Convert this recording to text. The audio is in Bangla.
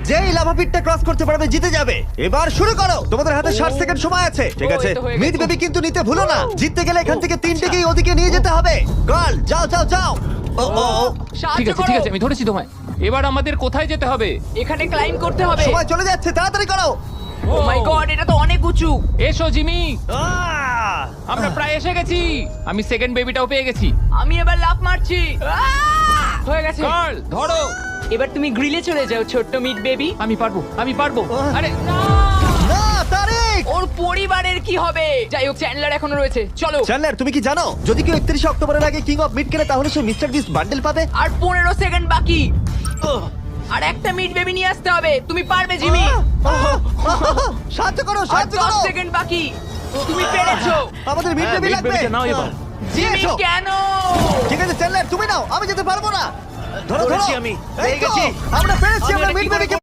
যেই লাভা পিটটা ক্রস করতে পারবে জিতে যাবে। এবার শুরু করো, তোমাদের হাতে 60 সেকেন্ড সময় আছে। ঠিক ও, আছে, এই তো হয়ে মিড গেছে। বেবি কিন্তু নিতে ভুলো না। জিততে গেলে এখান থেকে তিনটেকেই ওদিকে নিয়ে যেতে হবে। গার্ল যাও যাও যাও। ও ও ও, ঠিক আছে ঠিক আছে, আমি ধরেছি তোমায়। এবার আমাদের কোথায় যেতে হবে? এখানে ক্লাইম্ব করতে হবে। সময় চলে যাচ্ছে, তাড়াতাড়ি করো। ও মাই গড, এটা তো অনেক উঁচু। এসো জিমি, আহ! আমরা প্রায় এসে গেছি। আমি সেকেন্ড বেবিটাও পেয়ে গেছি। আমি এবার লাফ মারছি। হয়ে গেছে। কার্ল ধরো। এবার তুমি গ্রিলে চলে যাও, ছোট্ট মিট বেবি। আমি পারবো, আমি পারবো। আরে না! না তারিক। ওর পরিবারের কি হবে? যাই হোক, চ্যান্ডলার এখনো রয়েছে, চলো। চ্যান্ডলার তুমি কি জানো যদি কেউ 31 অক্টোবরের আগে কিং অফ মিড কেনে তাহলে সে মিস্টার বিস্ট বান্ডেল পাবে? আর 15 সেকেন্ড বাকি। আর একটা মিট বেবি নিয়ে আসতে হবে। তুমি পারবে জিমি। সাহায্য করো, আর সাহায্য 10 করো। সেকেন্ড বাকি। তুমি পেরেছো। আমাদের মিড হ্যাঁ, বেবি mid লাগবে। baby টা নাও এবার। জিমি এসো। কেন? ঠিক আছে চ্যান্ডলার তুমি নাও, আমি যেতে পারবো না। ধরো ধরো ধরেছি আমি, এই পেয়ে তো, গেছি। আমরা পেরেছি, আমি আমরা এটা মিড কি করে বেবিকে